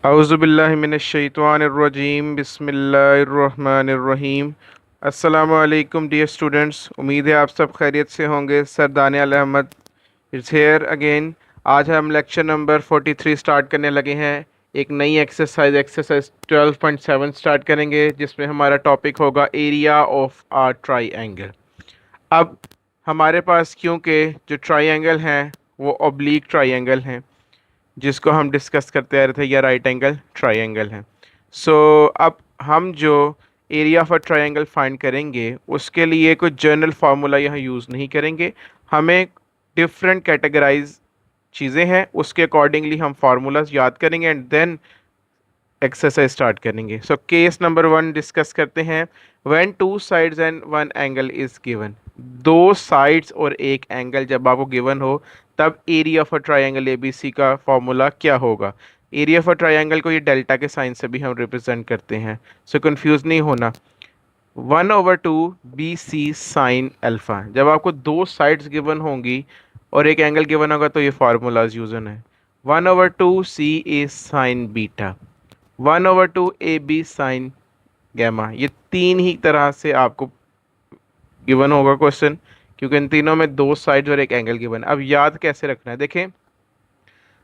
औज़ुबिल्लाहिमिनश्शैतानिर्रजीम बिस्मिल्लाहिर्रहमानिर्रहीम। अस्सलामु अलैकुम डियर स्टूडेंट्स, उम्मीद है आप सब खैरियत से होंगे। Sir Daniyal Ahmed is here again. आज हम लेक्चर नंबर 43 स्टार्ट करने लगे हैं। एक नई एक्सरसाइज 12.7 स्टार्ट करेंगे, जिसमें हमारा टॉपिक होगा एरिया ऑफ आ ट्राई। अब हमारे पास क्योंकि जो ट्राइंगल हैं वो ऑब्लिक ट्राइंगल हैं, जिसको हम डिस्कस करते आ रहे थे, या राइट एंगल ट्राइंगल है। सो अब हम जो area of a triangle find करेंगे उसके लिए कुछ जनरल फार्मूला यहाँ यूज़ नहीं करेंगे। हमें डिफरेंट कैटेगराइज चीज़ें हैं, उसके अकॉर्डिंगली हम फार्मूलाज याद करेंगे एंड देन एक्सरसाइज स्टार्ट करेंगे। सो केस नंबर 1 डिस्कस करते हैं। When two sides and one angle is given, दो साइड्स और एक एंगल जब आपको गिवन हो, तब area of a triangle ABC का फॉर्मूला क्या होगा। एरिया ऑफ अ ट्रायंगल को ये डेल्टा के साइन से भी हम रिप्रेजेंट करते हैं, सो कंफ्यूज नहीं होना। 1/2 बी सी साइन अल्फा। जब आपको दो साइड्स गिवन होंगी और एक एंगल गिवन होगा तो ये फार्मूलाज यूज होना है। 1/2 C A sine beta, 1/2 A B sine gamma. ये तीन ही तरह से आपको गिवन होगा क्वेश्चन, क्योंकि इन तीनों में दो साइड्स और एक एंगल गिवन। अब याद कैसे रखना है, देखें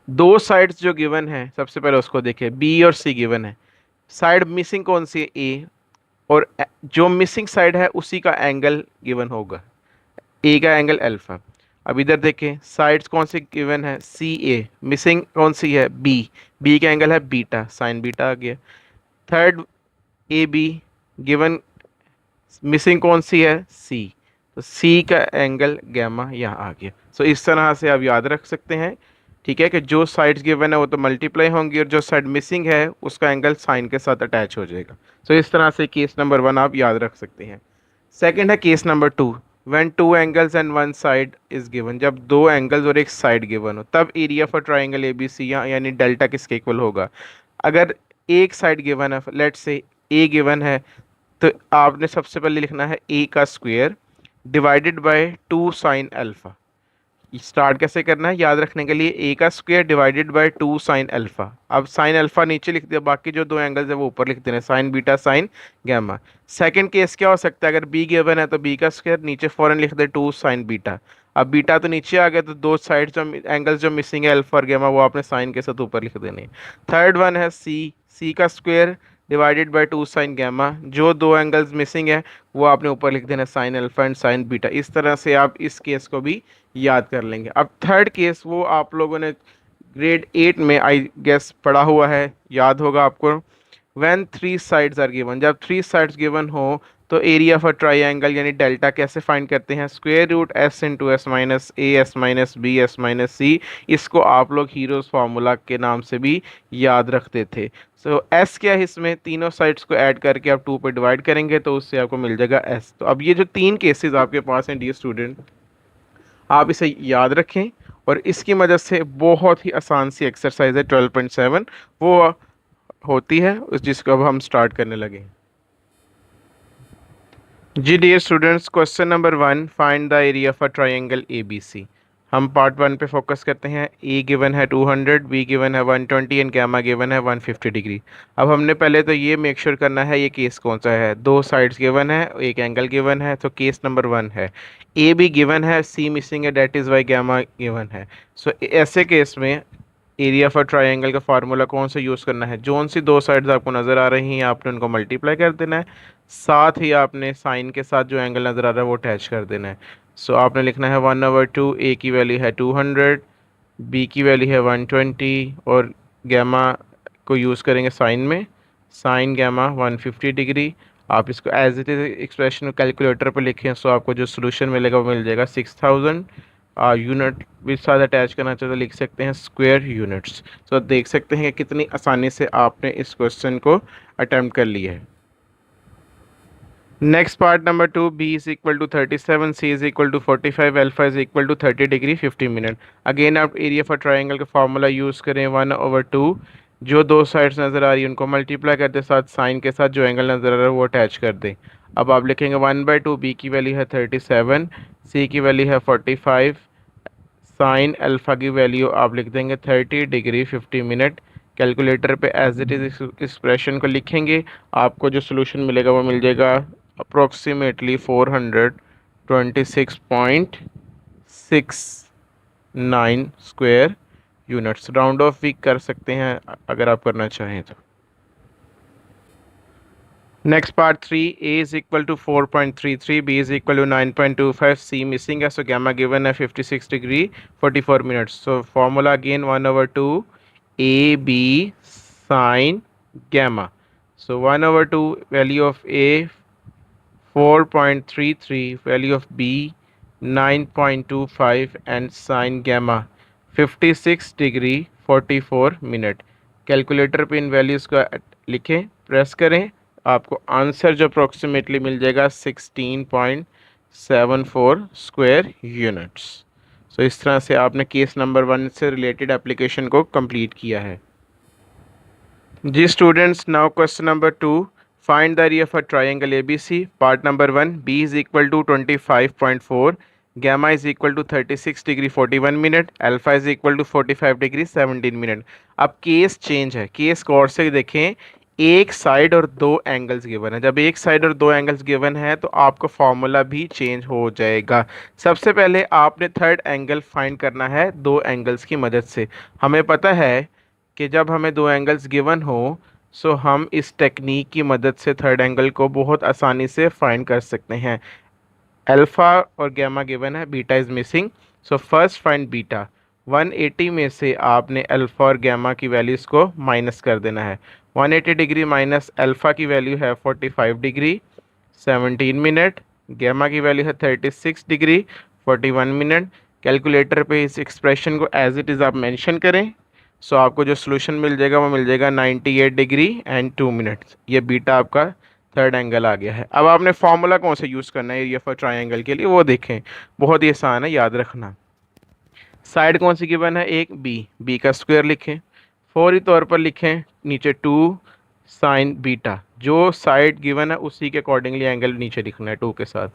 दो साइड्स जो गिवन है, सबसे पहले उसको देखें। बी और सी गिवन है, साइड मिसिंग कौन सी है, ए, और जो मिसिंग साइड है उसी का एंगल गिवन होगा, ए का एंगल अल्फा। अब इधर देखें साइड्स कौन सी गिवन है, सी ए, मिसिंग कौन सी है, बी, बी का एंगल है बीटा, साइन बीटा आ गया। Third A be given, missing कौन सी है, सी, तो सी का एंगल गैमा यहाँ आ गया। सो इस तरह से आप याद रख सकते हैं, ठीक है, कि जो साइड्स गिवन है वो तो मल्टीप्लाई होंगी और जो साइड मिसिंग है उसका एंगल साइन के साथ अटैच हो जाएगा। सो इस तरह से केस नंबर 1 आप याद रख सकते हैं। सेकंड है case number 2। When two angles and one side is given, जब दो एंगल्स और एक साइड गिवन हो, तब एरिया फॉर ट्राइंगल एबीसी यानी डेल्टा किसके इक्वल होगा। अगर एक साइड गिवन है, लेट्स से ए गिवन है, तो आपने सबसे पहले लिखना है ए का square divided by 2 sine alpha. Start कैसे करना है याद रखने के लिए, ए का square divided by 2 sine alpha. अब साइन अल्फा नीचे लिख दिया, बाकी जो दो एंगल्स है वो ऊपर लिख देना, sine beta sine gamma. Second case क्या हो सकता है, अगर बी गिवन है तो बी का स्क्वायर नीचे फौरन लिख दे 2 साइन बीटा। अब बीटा तो नीचे आ गया, तो दो साइड जो एंगल्स जो मिसिंग है अल्फा और गैमा, वो आपने साइन के साथ ऊपर लिख देने। थर्ड वन है सी, सी का square divided by 2 sine gamma. जो दो एंगल्स मिसिंग है वो आपने ऊपर लिख देना, sine alpha and sign beta. इस तरह से आप इस केस को भी याद कर लेंगे। अब थर्ड केस वो आप लोगों ने ग्रेड 8 में आई गेस पढ़ा हुआ है, याद होगा आपको। When three sides are given, जब थ्री साइड्स गिवन हो तो एरिया फॉर ट्राइंगल यानी डेल्टा कैसे फाइंड करते हैं, square root S into S minus A S minus B S minus C. इसको आप लोग हीरोज फार्मूला के नाम से भी याद रखते थे। सो एस क्या है, इसमें तीनों साइड्स को ऐड करके आप 2 पे डिवाइड करेंगे तो उससे आपको मिल जाएगा एस। तो अब ये जो तीन केसेस आपके पास हैं डियर स्टूडेंट, आप इसे याद रखें और इसकी मदद से बहुत ही आसान सी एक्सरसाइज है 12.7 वो होती है, जिसको अब हम स्टार्ट करने लगे। जी dear students, question number 1, find the area of a triangle A B C. हम पार्ट 1 पे फोकस करते हैं। ए गिवन है 200, बी गिवन है 120 एंड गैमा गिवन है 150 डिग्री। अब हमने पहले तो ये मेक श्योर करना है ये केस कौन सा है, दो साइड्स गिवन है, एक एंगल गिवन है, तो केस नंबर 1 है। ए भी गिवन है, सी मिसिंग है, that is why gamma given है। सो ऐसे केस में एरिया फॉर ट्रायंगल का फार्मूला कौन सा यूज़ करना है, जोन सी दो साइड्स आपको नज़र आ रही हैं आपने उनको मल्टीप्लाई कर देना है, साथ ही आपने साइन के साथ जो एंगल नज़र आ रहा है वो अटैच कर देना है। सो आपने लिखना है 1/2, ए की वैल्यू है 200, बी की वैल्यू है 120 और गैमा को यूज़ करेंगे साइन में, साइन गैमा 150 डिग्री। आप इसको as it is expression calculator पर लिखें, सो आपको जो सोल्यूशन मिलेगा वो मिल जाएगा 6000। यूनिट भी साथ अटैच करना चाहते तो लिख सकते हैं स्क्वायर यूनिट्स। सो देख सकते हैं कि कितनी आसानी से आपने इस क्वेश्चन को अटेम्प्ट कर लिया है। Next part number 2, B is equal to 37, C is equal to 45, alpha is equal to 30 degree 50 minute. Again आप एरिया फॉर ट्राइंगल का फार्मूला यूज़ करें, 1/2, जो दो साइड्स नज़र आ रही है उनको मल्टीप्लाई करते साथ साइन के साथ जो एंगल नज़र आ रहा है वो अटैच कर दें। अब आप लिखेंगे 1/2, बी की वैल्यू है 37, सी की वैल्यू है 45, साइन अल्फ़ा की वैल्यू आप लिख देंगे 30 डिग्री 50 मिनट, कैलकुलेटर पे एज इट इज़ एक्सप्रेशन को लिखेंगे, आपको जो सोल्यूशन मिलेगा वो मिल जाएगा approximately 426.69 square units. Round of भी कर सकते हैं अगर आप करना चाहें तो। Next part 3, A is equal to 4.33, B is equal to 9.25, C missing है, so gamma given है 56 degree 44 minutes. So formula again 1 over 2 AB sine gamma. So 1 over 2 value of A 4.33, value of B 9.25 and sine gamma 56 degree 44 minute. Calculator पे इन values को लिखें, press करें, आपको answer जो approximately मिल जाएगा 16.74 square units. सो इस तरह से आपने केस नंबर 1 से रिलेटेड एप्लीकेशन को कंप्लीट किया है। जी students, now question number 2, find the area for triangle ABC। Part number 1, B is equal to 25.4, gamma is equal to 36 degree 41 minute, alpha is equal to 45 degree 17 minute. अब case change है, case गौर से देखें, एक side और दो angles given है। जब एक साइड और दो एंगल्स गिवन है तो आपका फॉर्मूला भी चेंज हो जाएगा। सबसे पहले आपने थर्ड एंगल फाइंड करना है दो एंगल्स की मदद से। हमें पता है कि जब हमें दो एंगल्स गिवन हो सो हम इस टेक्निक की मदद से थर्ड एंगल को बहुत आसानी से फाइंड कर सकते हैं। अल्फ़ा और गैमा गिवन है, beta is missing, so first find beta. 180 में से आपने अल्फ़ा और गैमा की वैल्यूज़ को माइनस कर देना है। 180 डिग्री माइनस अल्फ़ा की वैल्यू है 45 डिग्री 17 मिनट, गैमा की वैल्यू है 36 डिग्री 41 मिनट। कैलकुलेटर पे इस एक्सप्रेशन को एज इट इज़ आप मेंशन करें, सो आपको जो सोल्यूशन मिल जाएगा वो मिल जाएगा 98 डिग्री एंड 2 मिनट्स। ये बीटा आपका थर्ड एंगल आ गया है। अब आपने फार्मूला कौन सा यूज़ करना है एरिया फॉर ट्राइंगल के लिए वो देखें, बहुत ही आसान है, याद रखना। साइड कौन सी गिवन है, एक बी का स्क्वायर लिखें, फौरी तौर पर लिखें नीचे 2 साइन बीटा। जो साइड गिवन है उसी के अकॉर्डिंगली एंगल नीचे लिखना है 2 के साथ।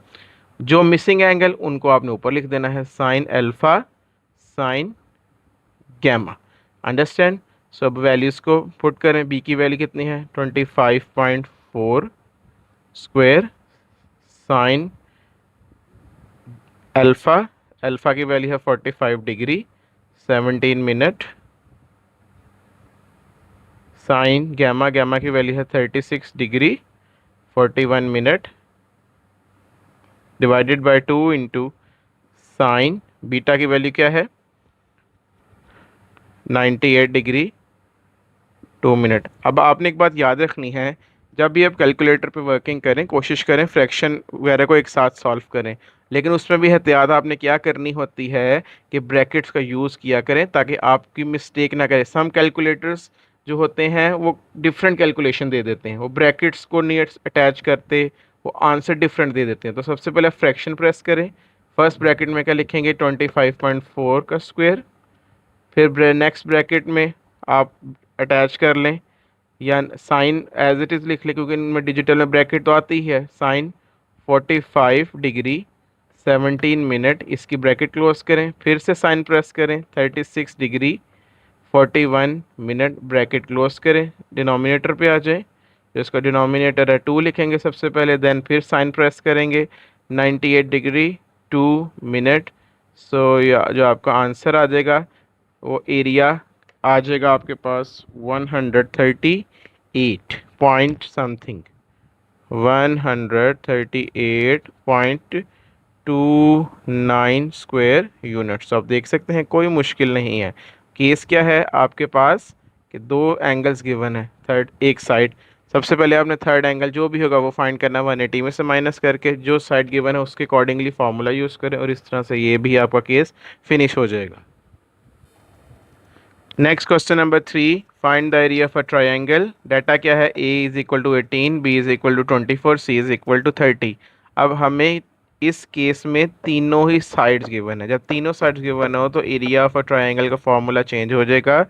जो मिसिंग एंगल उनको आपने ऊपर लिख देना है, sine alpha sine gamma. Understand. So अब वैल्यूज़ को पुट करें, बी की वैल्यू कितनी है 25.4 स्क्वायर साइन अल्फ़ा, अल्फ़ा की वैल्यू है 45 degree 17 minute, sine gamma, gamma की वैल्यू है 36 degree 41 minute, divided by 2 into sine beta की वैल्यू क्या है 98 डिग्री 2 मिनट। अब आपने एक बात याद रखनी है, जब भी आप कैलकुलेटर पे वर्किंग करें कोशिश करें फ्रैक्शन वगैरह को एक साथ सॉल्व करें, लेकिन उसमें भी एहतियात आपने क्या करनी होती है कि ब्रैकेट्स का यूज़ किया करें ताकि आपकी मिस्टेक ना करें। सम कैलकुलेटर्स जो होते हैं वो डिफरेंट कैलकुलेशन दे देते हैं, वो ब्रैकेट्स को नहीं अटैच करते, वो आंसर डिफरेंट दे देते हैं। तो सबसे पहले फ्रैक्शन प्रेस करें, फर्स्ट ब्रैकेट में क्या लिखेंगे 25.4 का स्क्वायर, फिर नेक्स्ट ब्रैकेट में आप अटैच कर लें या साइन एज इट इज़ लिख लें क्योंकि इनमें डिजिटल में ब्रैकेट तो आती ही है, साइन 45 डिग्री 17 मिनट, इसकी ब्रैकेट क्लोज करें, फिर से साइन प्रेस करें 36 डिग्री 41 मिनट, ब्रैकेट क्लोज करें, डिनोमिनेटर पे आ जाए, जो इसका डिनोमिनेटर है 2 लिखेंगे सबसे पहले, देन फिर साइन प्रेस करेंगे 98 डिग्री 2 मिनट। सो जो आपका आंसर आ जाएगा वो एरिया आ जाएगा आपके पास 138 पॉइंट समथिंग, 138.29 स्क्वायर यूनिट्स। आप देख सकते हैं कोई मुश्किल नहीं है। केस क्या है आपके पास कि दो एंगल्स गिवन है, थर्ड एक साइड, सबसे पहले आपने थर्ड एंगल जो भी होगा वो फाइंड करना है 180 में से माइनस करके, जो साइड गिवन है उसके अकॉर्डिंगली फार्मूला यूज़ करें और इस तरह से ये भी आपका केस फिनिश हो जाएगा। Next question number 3, find the area of a triangle. Data क्या है, a is equal to 18, b is equal to 24, c is equal to 30। अब हमें इस केस में तीनों ही साइड्स गिवन है, जब तीनों साइड्स गिवन हो तो एरिया ऑफ अ ट्रायंगल का फॉर्मूला चेंज हो जाएगा,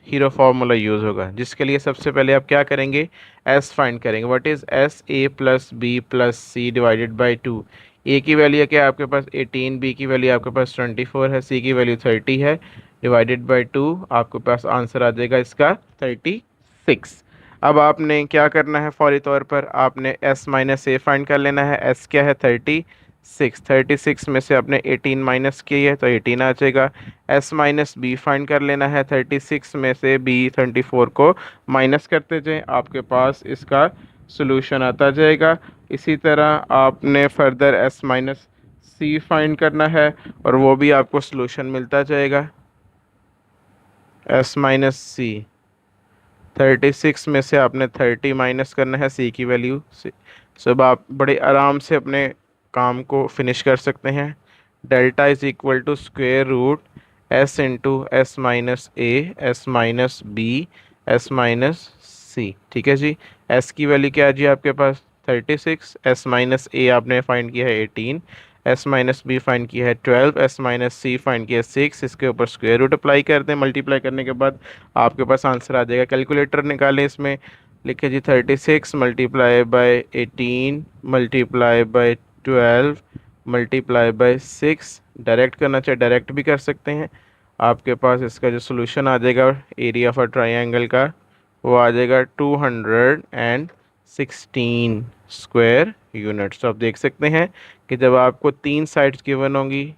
हीरो फार्मूला यूज़ होगा, जिसके लिए सबसे पहले आप क्या करेंगे s फाइंड करेंगे। What is s, a plus B plus C divided by 2। a की वैल्यू क्या है आपके पास 18, b की वैल्यू आपके पास 24 है, c की वैल्यू 30 है, डिवाइडेड बाय 2, आपके पास आंसर आ जाएगा इसका 36। अब आपने क्या करना है, फौरी तौर पर आपने s माइनस ए फाइंड कर लेना है। s क्या है, 36। 36 में से आपने 18 माइनस किया है तो 18 आ जाएगा। s माइनस बी फाइंड कर लेना है। 36 में से b 34 को माइनस करते जाएं, आपके पास इसका सोल्यूशन आता जाएगा। इसी तरह आपने फर्दर s माइनस सी फाइंड करना है और वो भी आपको सोल्यूशन मिलता जाएगा। s माइनस सी, 36 में से आपने 30 माइनस करना है c की वैल्यू से। सब आप बड़े आराम से अपने काम को फिनिश कर सकते हैं। Delta is equal to square root s into S minus A, S minus B, S minus C. ठीक है जी। s की वैल्यू क्या है जी आपके पास, 36। s माइनस ए आपने फाइंड किया है 18, s माइनस बी फाइंड किया है 12, s माइनस सी फाइंड किया है 6। इसके ऊपर स्क्वायर रूट अप्लाई कर दें। मल्टीप्लाई करने के बाद आपके पास आंसर आ जाएगा। कैलकुलेटर निकालें, इसमें लिखे जी 36 multiply by 18 multiply by 12 multiply by 6। Direct करना चाहे डायरेक्ट भी कर सकते हैं। आपके पास इसका जो सोल्यूशन आ जाएगा एरिया ऑफ अ ट्राइंगल का, वो आ जाएगा 216 स्क्वायर यूनिट्स। तो आप देख सकते हैं कि जब आपको 3 साइड्स गिवन होंगी,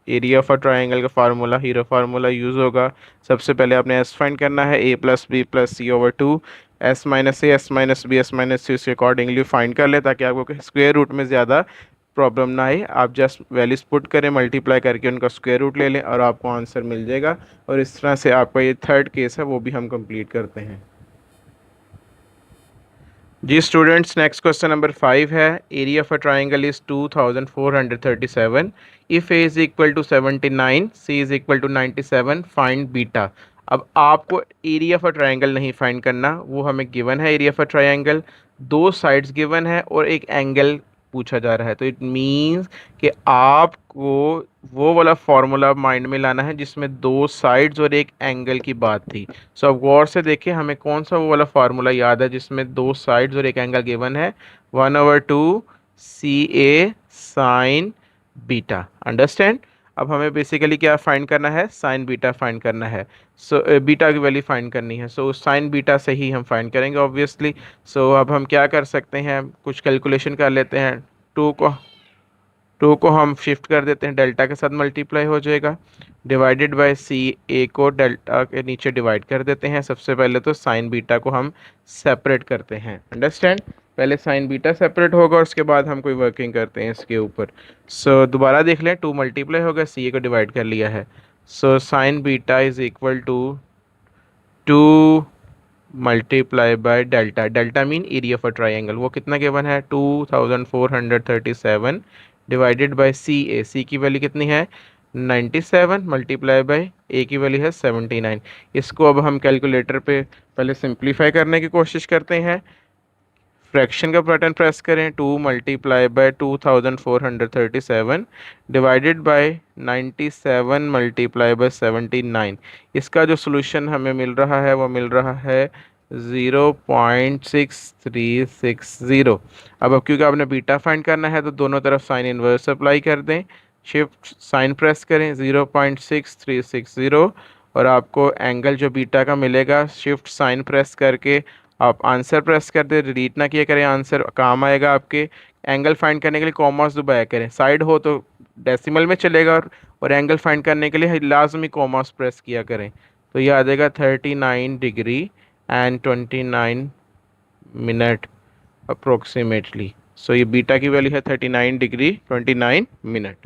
एरिया ऑफ अ ट्राइंगल का फार्मूला, हीरो फार्मूला यूज़ होगा। सबसे पहले आपने एस फाइंड करना है, a plus B plus C over 2। S minus A, S minus B, S minus C उसके अकॉर्डिंगली फाइंड कर ले, ताकि आपको स्क्वायर रूट में ज़्यादा प्रॉब्लम ना आए। आप जस्ट वैल्यूज पुट करें, मल्टीप्लाई करके उनका स्क्वायर रूट ले लें और आपको आंसर मिल जाएगा। और इस तरह से आपका ये थर्ड केस है वो भी हम कंप्लीट करते हैं। जी स्टूडेंट्स, नेक्स्ट क्वेश्चन नंबर 5 है। Area of a triangle is 2437। If A is equal to 79, C is equal to 97, find beta. अब आपको एरिया ऑफ अ ट्राइंगल नहीं फाइंड करना, वो हमें गिवन है एरिया ऑफ अ ट्राइंगल, दो साइड्स गिवन है और एक एंगल पूछा जा रहा है। तो इट मीन्स कि आपको वो वाला फॉर्मूला माइंड में लाना है जिसमें दो साइड्स और एक एंगल की बात थी। सो अब गौर से देखें हमें कौन सा वो वाला फार्मूला याद है जिसमें दो साइड्स और एक एंगल गिवन है, 1/2 C A sine beta. Understand. अब हमें बेसिकली क्या फाइंड करना है, साइन बीटा फाइंड करना है। सो बीटा की वैल्यू फाइंड करनी है। सो साइन बीटा से ही हम फाइंड करेंगे ऑब्वियसली। सो अब हम क्या कर सकते हैं, कुछ कैलकुलेशन कर लेते हैं। टू को टू को हम शिफ्ट कर देते हैं, डेल्टा के साथ मल्टीप्लाई हो जाएगा। डिवाइडेड बाय सी, ए को डेल्टा के नीचे डिवाइड कर देते हैं। सबसे पहले तो साइन बीटा को हम सेपरेट करते हैं। अंडरस्टैंड। पहले साइन बीटा सेपरेट होगा और उसके बाद हम कोई वर्किंग करते हैं इसके ऊपर। सो दोबारा देख लें, 2 मल्टीप्लाई होगा, सी ए को डिवाइड कर लिया है। So sine beta is equal to 2 multiply by delta. Delta mean area of a triangle, वो कितना गिवन है, 2437 डिवाइडेड बाय सी ए। सी की वैल्यू कितनी है, 97 मल्टीप्लाई बाय ए की वैल्यू है 79। इसको अब हम कैलकुलेटर पे पहले सिंप्लीफाई करने की कोशिश करते हैं। फ्रैक्शन का बटन प्रेस करें, 2 multiply bye 2437 divided by 97 multiply by 79। इसका जो सोल्यूशन हमें मिल रहा है वो मिल रहा है 0.6360। अब क्योंकि आपने बीटा फाइंड करना है तो दोनों तरफ साइन इन्वर्स अप्लाई कर दें। शिफ्ट साइन प्रेस करें, 0.6360 और आपको एंगल जो बीटा का मिलेगा, शिफ्ट साइन प्रेस करके आप आंसर प्रेस कर दे, डिलीट ना किया करें, आंसर काम आएगा आपके। एंगल फाइंड करने के लिए कॉमास दबाया करें, साइड हो तो डेसिमल में चलेगा और एंगल फाइंड करने के लिए लाजमी कॉमास प्रेस किया करें। तो ये आ जाएगा 39 डिग्री एंड 29 मिनट अप्रोक्सीमेटली। सो ये बीटा की वैल्यू है 39 degree 29 minute.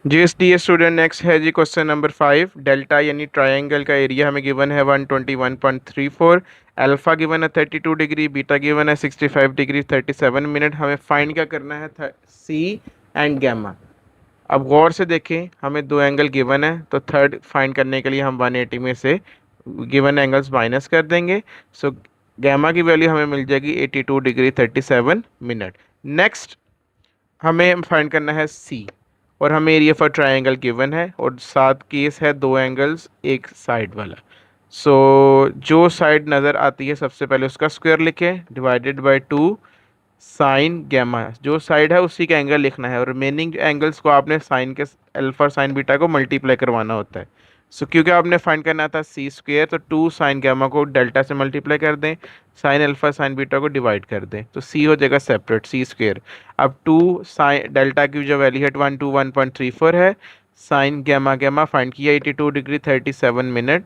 G S dear student, next है जी क्वेश्चन नंबर 5। डेल्टा यानी ट्रायंगल का एरिया हमें गिवन है 121.34, अल्फा गिवन है 32 डिग्री, बीटा गिवन है 65 डिग्री 37 मिनट। हमें फाइंड क्या करना है, सी एंड गैमा। अब गौर से देखें, हमें दो एंगल गिवन है तो थर्ड फाइंड करने के लिए हम 180 में से गिवन एंगल्स माइनस कर देंगे। सो गैमा की वैल्यू हमें मिल जाएगी 82 डिग्री 37 मिनट। नेक्स्ट हमें फाइंड करना है सी और हमें एरिया फॉर ट्रायंगल गिवन है और साथ केस है दो एंगल्स एक साइड वाला। सो जो साइड नज़र आती है सबसे पहले उसका स्क्वायर लिखें, डिवाइडेड बाय 2 साइन गैमा, जो साइड है उसी का एंगल लिखना है, और रिमेनिंग एंगल्स को आपने साइन के अल्फा और साइन बीटा को मल्टीप्लाई करवाना होता है। सो क्योंकि आपने फाइंड करना था सी स्क्वेयर, तो 2 साइन गैमा को डेल्टा से मल्टीप्लाई कर दें, साइन अल्फा साइन बीटा को डिवाइड कर दें, तो सी हो जाएगा सेपरेट सी स्क्वेयर। अब 2 साइन डेल्टा की जो वैल्यू है 121.34 है, साइन गैमा गैमा फाइंड किया 82 डिग्री 37 मिनट,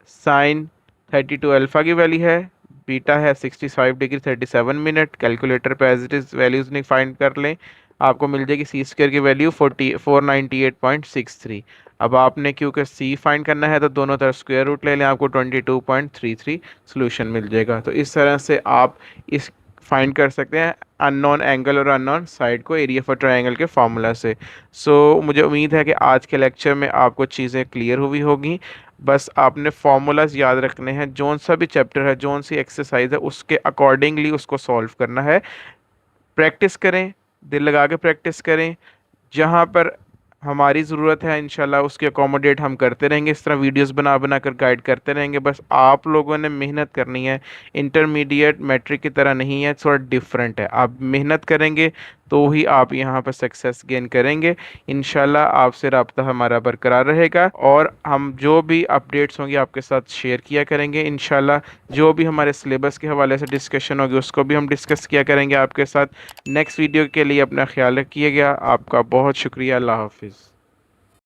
साइन 32 अल्फा की वैल्यू है, बीटा है 65 डिग्री 37 मिनट। कैलकुलेटर पे एज इट इज़ वैल्यूज नहीं फाइंड कर लें, आपको मिल जाएगी सी स्क्वायर की वैल्यू 498.63। अब आपने क्योंकि सी फाइंड करना है तो दोनों तरफ स्क्वायर रूट ले लें, आपको 22.33 सोल्यूशन मिल जाएगा। तो इस तरह से आप इस फाइंड कर सकते हैं अननोन एंगल और अननोन साइड को एरिया फॉर ट्रायंगल के फार्मूला से। मुझे उम्मीद है कि आज के लेक्चर में आपको चीज़ें क्लियर हुई होगी। बस आपने फार्मूलाज याद रखने हैं, जोन सा भी चैप्टर है, जोन सी एक्सरसाइज है, उसके अकॉर्डिंगली उसको सॉल्व करना है। प्रैक्टिस करें, दिल लगा के प्रैक्टिस करें, जहाँ पर हमारी ज़रूरत है इंशाल्लाह उसके अकोमोडेट हम करते रहेंगे, इस तरह वीडियोस बना बना कर गाइड करते रहेंगे। बस आप लोगों ने मेहनत करनी है, इंटरमीडिएट मैट्रिक की तरह नहीं है, थोड़ा डिफरेंट है। आप मेहनत करेंगे तो ही आप यहाँ पर सक्सेस गेन करेंगे। इंशाल्लाह आपसे रब्ता हमारा बरकरार रहेगा, और हम जो भी अपडेट्स होंगी आपके साथ शेयर किया करेंगे इंशाल्लाह। जो भी हमारे सिलेबस के हवाले से डिस्कशन होगी उसको भी हम डिस्कस किया करेंगे आपके साथ। नेक्स्ट वीडियो के लिए अपना ख्याल रखिएगा। आपका बहुत शुक्रिया। अल्लाह हाफिज़।